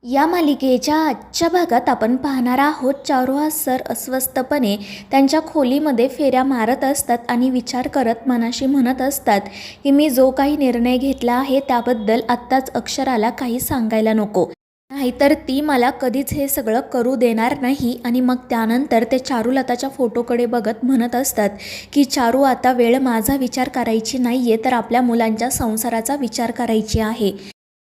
या मालिकेच्या आजच्या भागात आपण पाहणार आहोत चारुहास सर अस्वस्थपणे त्यांच्या खोलीमध्ये फेऱ्या मारत असतात आणि विचार करत मनाशी म्हणत असतात की मी जो काही निर्णय घेतला आहे त्याबद्दल आत्ताच अक्षराला काही सांगायला नको, नाहीतर ती मला कधीच हे सगळं करू देणार नाही. आणि मग त्यानंतर ते चारुलताच्या फोटोकडे बघत म्हणत असतात की चारू, आता वेळ माझा विचार करायची नाही आहे तर आपल्या मुलांच्या संसाराचा विचार करायची आहे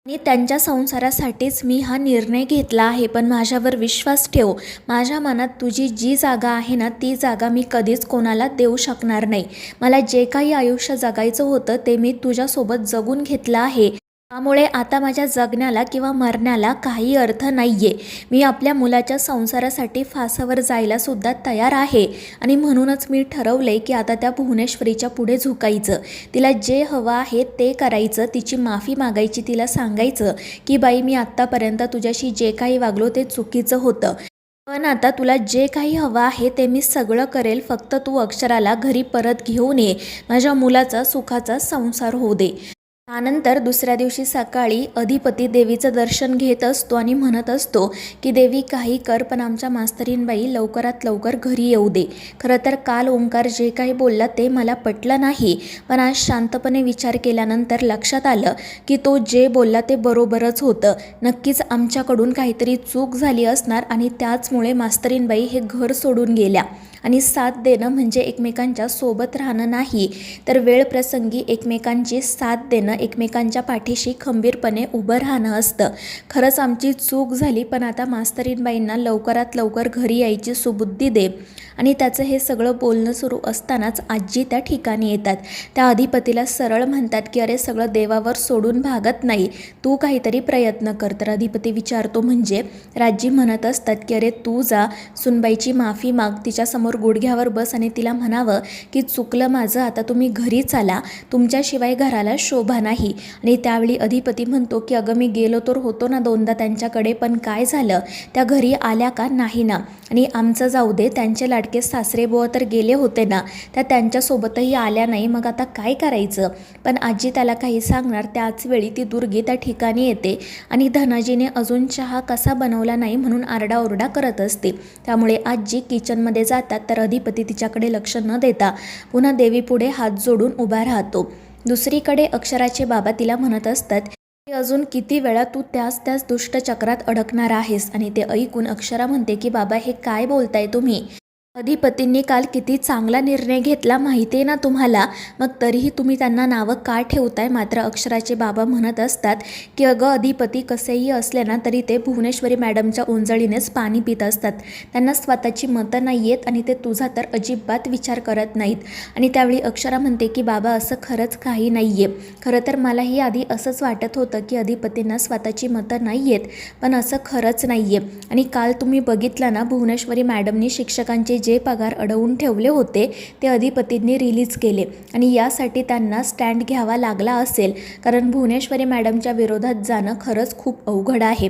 आणि त्यांच्या संसारासाठीच मी हा निर्णय घेतला आहे. पण माझ्यावर विश्वास ठेव, माझ्या मनात तुझी जी जागा आहे ना ती जागा मी कधीच कोणाला देऊ शकणार नाही. मला जे काही आयुष्य जगायचं होतं ते मी तुझ्यासोबत जगून घेतलं आहे, त्यामुळे आता माझ्या जगण्याला किंवा मरण्याला काही अर्थ नाही आहे. मी आपल्या मुलाच्या संसारासाठी फासावर जायला सुद्धा तयार आहे आणि म्हणूनच मी ठरवले की आता त्या भुवनेश्वरीच्या पुढे झुकायचं, तिला जे हवं आहे ते करायचं, तिची माफी मागायची, तिला सांगायचं की बाई मी आत्तापर्यंत तुझ्याशी जे काही वागलो ते चुकीचं होतं, पण आता तुला जे काही हवं आहे ते मी सगळं करेल, फक्त तू अक्षराला घरी परत घेऊन ये, माझ्या मुलाचा सुखाचा संसार होऊ दे. त्यानंतर दुसऱ्या दिवशी सकाळी अधिपती देवीचं दर्शन घेत असतो आणि म्हणत असतो की देवी काही कर पण आमच्या मास्तरीणबाई लवकरात लवकर घरी येऊ दे. खरं तर काल ओंकार जे काही बोलला ते मला पटलं नाही, पण आज शांतपणे विचार केल्यानंतर लक्षात आलं की तो जे बोलला ते बरोबरच होतं. नक्कीच आमच्याकडून काहीतरी चूक झाली असणार आणि त्याचमुळे मास्तरीणबाई हे घर सोडून गेल्या. आणि साथ देणं म्हणजे एकमेकांच्या सोबत राहणं नाही, तर वेळ प्रसंगी एकमेकांची साथ देणं, एकमेकांच्या पाठीशी खंबीरपणे उभं राहणं असतं. खरंच आमची चूक झाली, पण आता मास्तरीणबाईंना लवकरात लवकर घरी यायची सुबुद्धी दे. आणि त्याचं हे सगळं बोलणं सुरू असतानाच आजी त्या ठिकाणी येतात. त्या अधिपतीला सरळ म्हणतात की अरे सगळं देवावर सोडून भागत नाही, तू काहीतरी प्रयत्न कर. तर अधिपती विचारतो म्हणजे राजी म्हणत असतात की अरे तू जा, सुनबाईची माफी माग, तिच्यासमोर गुडघ्यावर बस आणि तिला म्हणावं की चुकलं माझं, आता तुम्ही घरी चाला, तुमच्याशिवाय घराला शोभा नाही. आणि त्यावेळी अधिपती म्हणतो की अगं मी गेलो तर होतो ना दोनदा त्यांच्याकडे, पण काय झालं, त्या घरी आल्या का नाही ना, आणि आमचं जाऊ दे, त्यांचे लाडके सासरे बुवा तर गेले होते ना, त्या त्यांच्यासोबतही आल्या नाही, मग आता काय करायचं. पण आजी त्याला काही सांगणार त्याच वेळी ती दुर्गी त्या ठिकाणी येते आणि धनाजीने अजून चहा कसा बनवला नाही म्हणून आरडाओरडा करत असते. त्यामुळे आजी किचनमध्ये जातात तर अधिपती तिच्याकडे लक्ष न देता पुन्हा देवीपुढे हात जोडून उभा राहतो. दुसरीकडे अक्षराचे बाबा तिला म्हणत असतात की अजून किती वेळा तू त्याच दुष्टचक्रात अडकणार आहेस. आणि ते ऐकून अक्षरा म्हणते की बाबा हे काय बोलताय तुम्ही, अधिपतींनी काल किती चांगला निर्णय घेतला माहिती आहे ना तुम्हाला, मग तरीही तुम्ही त्यांना नावं का ठेवताय. मात्र अक्षराचे बाबा म्हणत असतात की अगं अधिपती कसेही असले ना तरी ते भुवनेश्वरी मॅडमच्या ओंजळीनेच पाणी पित असतात, त्यांना स्वतःची मतं नाही आहेत आणि ते तुझा तर अजिबात विचार करत नाहीत. आणि त्यावेळी अक्षरा म्हणते की बाबा असं खरंच काही नाही आहे, खरं तर मलाही आधी असंच वाटत होतं की अधिपतींना स्वतःची मतं नाही आहेत, पण असं खरंच नाही आहे. आणि काल तुम्ही बघितलं ना भुवनेश्वरी मॅडमनी शिक्षकांचे जे पगार अडवून ठेवले होते ते अधिपतींनी रिलीज केले आणि यासाठी त्यांना स्टँड घ्यावा लागला असेल, कारण भुवनेश्वरी मॅडमच्या विरोधात जाणं खरंच खूप अवघड आहे.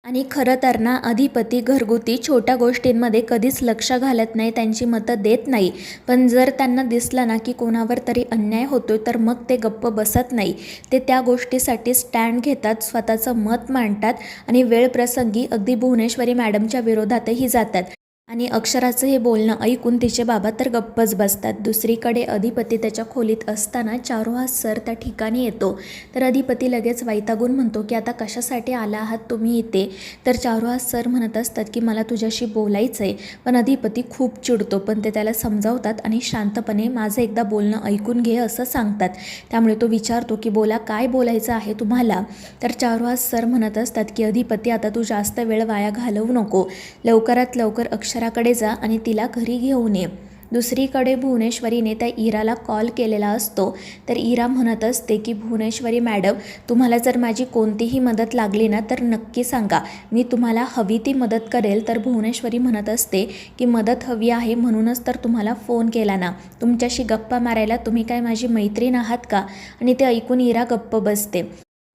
आणि खरं तर ना अधिपती घरगुती छोट्या गोष्टींमध्ये कधीच लक्ष घालत नाही, त्यांची मतं देत नाही, पण जर त्यांना दिसलं ना की कोणावर तरी अन्याय होतोय तर मग ते गप्प बसत नाही, ते त्या गोष्टीसाठी स्टँड घेतात, स्वतःचं मत मांडतात आणि वेळ प्रसंगी अगदी भुवनेश्वरी मॅडमच्या विरोधातही जातात. आणि अक्षराचं हे बोलणं ऐकून तिचे बाबा तर गप्पच बसतात. दुसरीकडे अधिपती त्याच्या खोलीत असताना चारुहास सर त्या ठिकाणी येतो. तर अधिपती लगेच वैतागून म्हणतो की आता कशासाठी आला आहात तुम्ही इथे. तर चारुहास सर म्हणत असतात की मला तुझ्याशी बोलायचं आहे. पण अधिपती खूप चिडतो, पण ते त्याला समजावतात आणि शांतपणे माझं एकदा बोलणं ऐकून घे असं सांगतात. त्यामुळे तो विचारतो की बोला, काय बोलायचं आहे तुम्हाला. तर चारुहास सर म्हणत असतात की अधिपती आता तू जास्त वेळ वाया घालवू नको, लवकरात लवकर अक्षराकडे जा आणि तिला घरी घेऊन ये. दुसरीकडे भुवनेश्वरीने त्या इराला कॉल केलेला असतो. तर इरा म्हणत असते की भुवनेश्वरी मॅडम, तुम्हाला जर माझी कोणतीही मदत लागली ना तर नक्की सांगा, मी तुम्हाला हवी ती मदत करेल. तर भुवनेश्वरी म्हणत असते की मदत हवी आहे म्हणूनच तर तुम्हाला फोन केला ना, तुमच्याशी गप्पा मारायला, तुम्ही काय माझी मैत्रीण आहात का. आणि ते ऐकून इरा गप्प बसते.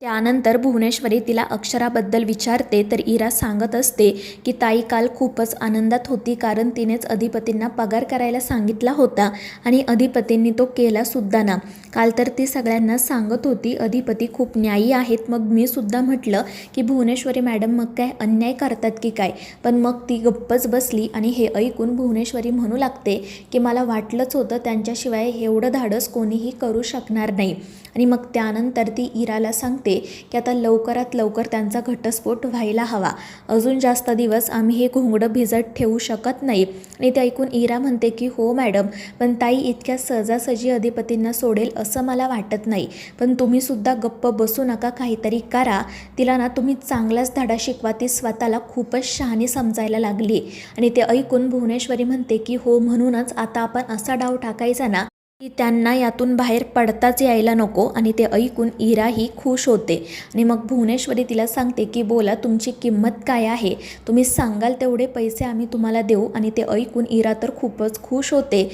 त्यानंतर भुवनेश्वरी तिला अक्षराबद्दल विचारते तर इरा सांगत असते की ताई काल खूपच आनंदात होती, कारण तिनेच अधिपतींना पगार करायला सांगितला होता आणि अधिपतींनी तो केलासुद्धा ना. काल तर ती सगळ्यांना सांगत होती अधिपती खूप न्यायी आहेत. मग मी सुद्धा म्हटलं की भुवनेश्वरी मॅडम मग काय अन्याय करतात की काय, पण मग ती गप्पच बसली आणि हे ऐकून भुवनेश्वरी म्हणू लागते की मला वाटलंच होतं त्यांच्याशिवाय एवढं धाडस कोणीही करू शकणार नाही. आणि मग त्यानंतर ती इराला सांगते की आता लवकरात लवकर त्यांचा घटस्फोट व्हायला हवा, अजून जास्त दिवस आम्ही हे घोंगडं भिजत ठेवू शकत नाही. आणि ते ऐकून इरा म्हणते की हो मॅडम, पण ताई इतक्या सहजासहजी अधिपतींना सोडेल असं मला वाटत नाही, पण तुम्हीसुद्धा गप्प बसू नका, काहीतरी करा. तिला ना तुम्ही चांगलाच धडा शिकवा, ती स्वतःला खूपच शहाणी समजायला लागली. आणि ते ऐकून भुवनेश्वरी म्हणते की हो, म्हणूनच आता आपण असा डाव टाकायचा ना की त्यांना यातून बाहेर पडताच यायला नको. आणि ते ऐकून इराही खुश होते. आणि मग भुवनेश्वरी तिला सांगते की बोला तुमची किंमत काय आहे, तुम्ही सांगाल तेवढे पैसे आम्ही तुम्हाला देऊ. आणि ते ऐकून इरा तर खूपच खुश होते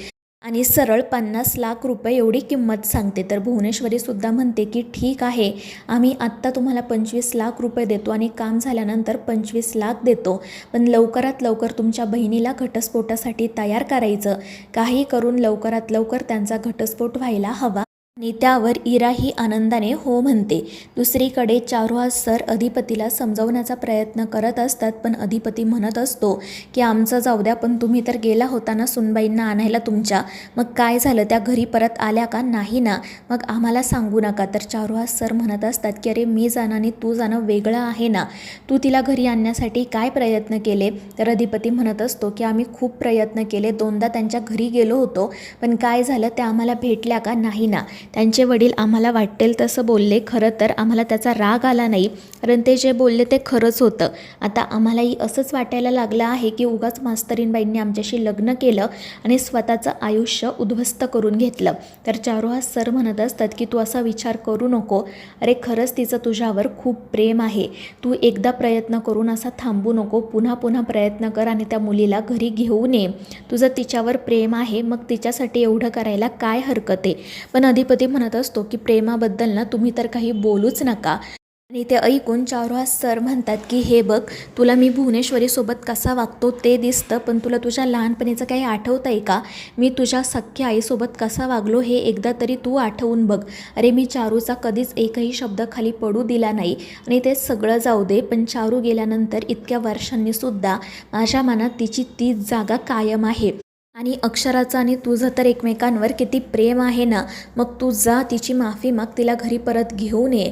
आणि सरळ 50 लाख रुपये एवढी किंमत सांगते. तर भुवनेश्वरीसुद्धा म्हणते की ठीक आहे, आम्ही आत्ता तुम्हाला 25 लाख रुपये देतो आणि काम झाल्यानंतर 25 लाख देतो, पण लवकरात लवकर तुमच्या बहिणीला घटस्फोटासाठी तयार करायचं, काही करून लवकरात लवकर त्यांचा घटस्फोट व्हायला हवा. आणि त्यावर इराही आनंदाने हो म्हणते. दुसरीकडे चारुहास सर अधिपतीला समजवण्याचा प्रयत्न करत असतात, पण अधिपती म्हणत असतो की आमचं जाऊ द्या, पण तुम्ही तर गेला होता ना सुनबाईंना आणायला तुमच्या, मग काय झालं, त्या घरी परत आल्या का नाही ना, मग आम्हाला सांगू नका. तर चारुहास सर म्हणत असतात की अरे मी जाणं आणि तू जाणं वेगळं आहे ना, तू तिला घरी आणण्यासाठी काय प्रयत्न केले. तर अधिपती म्हणत असतो की आम्ही खूप प्रयत्न केले, 2दा त्यांच्या घरी गेलो होतो, पण काय झालं, त्या आम्हाला भेटल्या का नाही ना. त्यांचे वडील आम्हाला वाटेल तसं बोलले, खरं तर आम्हाला त्याचा राग आला नाही, कारण ते जे बोलले ते खरंच होतं. आता आम्हालाही असंच वाटायला लागलं आहे की उगाच मास्तरीनबाईंनी आमच्याशी लग्न केलं आणि स्वतःचं आयुष्य उद्ध्वस्त करून घेतलं. तर चारुहास सर म्हणत असतात की तू असा विचार करू नको, अरे खरंच तिचं तुझ्यावर खूप प्रेम आहे, तू एकदा प्रयत्न करून असा थांबू नको, पुन्हा पुन्हा प्रयत्न कर आणि त्या मुलीला घरी घेऊन ये. तुझं तिच्यावर प्रेम आहे, मग तिच्यासाठी एवढं करायला काय हरकत आहे. पण अधिपती म्हणत असतो की प्रेमाबद्दल ना तुम्ही तर काही बोलूच नका. आणि ते ऐकून चारुहास सर म्हणतात की हे बघ, तुला मी भुवनेश्वरीसोबत कसा वागतो ते दिसतं, पण तुला तुझ्या लहानपणीचं काही आठवतं आहे का, मी तुझ्या सख्ख्या आईसोबत कसा वागलो हे एकदा तरी तू आठवून बघ. अरे मी चारूचा कधीच एकही शब्द खाली पडू दिला नाही. आणि ते सगळं जाऊ दे, पण चारू गेल्यानंतर इतक्या वर्षांनीसुद्धा माझ्या मनात तिची तीच जागा कायम आहे. आणि अक्षराचं आणि तुझं तर एकमेकांवर किती प्रेम आहे ना, मग तू जा, तिची माफी माग, तिला घरी परत घेऊन ये.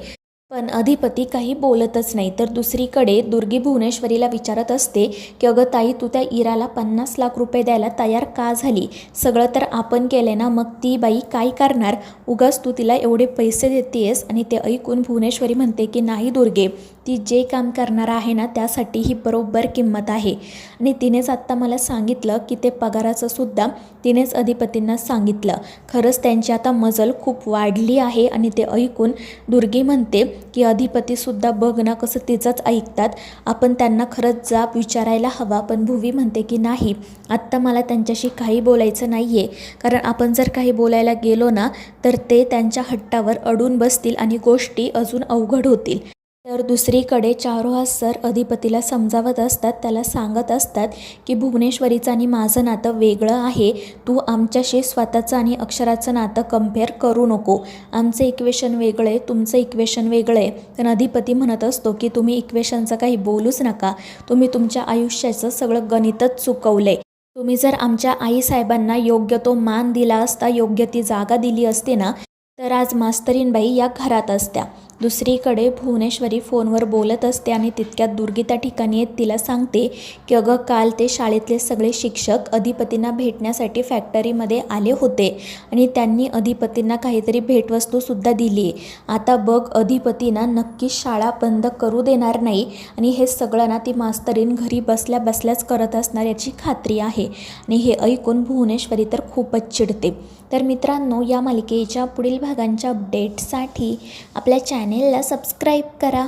पण अधिपती काही बोलतच नाही. तर दुसरीकडे दुर्गी भुवनेश्वरीला विचारत असते की अगं ताई, तू त्या इराला 50 लाख रुपये द्यायला तयार का झाली, सगळं तर आपण केलं ना, मग ती बाई काय करणार, उगाच तू तिला एवढे पैसे देतेस. आणि ते ऐकून भुवनेश्वरी म्हणते की नाही दुर्गे, ती जे काम करणार आहे ना त्यासाठी ही बरोबर किंमत आहे. आणि तिनेच आत्ता मला सांगितलं की ते पगाराचं सुद्धा तिनेच अधिपतींना सांगितलं. खरंच त्यांची आता मजल खूप वाढली आहे. आणि ते ऐकून दुर्गी म्हणते की अधिपतीसुद्धा बघ ना कसं तिचंच ऐकतात, आपण त्यांना खरंच जाब विचारायला हवा. पण भुवी म्हणते की नाही, आत्ता मला त्यांच्याशी काही बोलायचं नाही आहे, कारण आपण जर काही बोलायला गेलो ना तर ते त्यांच्या हट्टावर अडून बसतील आणि गोष्टी अजून अवघड होतील. तर दुसरीकडे चारुहास सर अधिपतीला समजावत असतात, त्याला सांगत असतात की भुवनेश्वरीचं आणि माझं नातं वेगळं आहे, तू आमच्याशी स्वतःचं आणि अक्षराचं नातं कम्पेअर करू नको, आमचं इक्वेशन वेगळं आहे, तुमचं इक्वेशन वेगळं आहे. पण अधिपती म्हणत असतो की तुम्ही इक्वेशनचं काही बोलूच नका, तुम्ही तुमच्या आयुष्याचं सगळं गणितच चुकवलं आहे. तुम्ही जर आमच्या आईसाहेबांना योग्य तो मान दिला असता, योग्य ती जागा दिली असते ना, तर आज मास्तरीनबाई या घरात असत्या. दुसरीकडे भुवनेश्वरी फोनवर बोलत असते आणि तितक्यात दुर्गी त्या ठिकाणी येत तिला सांगते की अगं काल ते शाळेतले सगळे शिक्षक अधिपतींना भेटण्यासाठी फॅक्टरीमध्ये आले होते आणि त्यांनी अधिपतींना काहीतरी भेटवस्तूसुद्धा दिली आहे. आता बघ, अधिपतींना नक्कीच शाळा बंद करू देणार नाही आणि हे सगळं ना ती मास्तरीन घरी बसल्या बसल्याच करत असणार याची खात्री आहे. आणि हे ऐकून भुवनेश्वरी तर खूपच चिडते. तर मित्रांनो, या मालिकेच्या पुढील भागांच्या अपडेटसाठी आपल्या चॅनेलला सबस्क्राईब करा.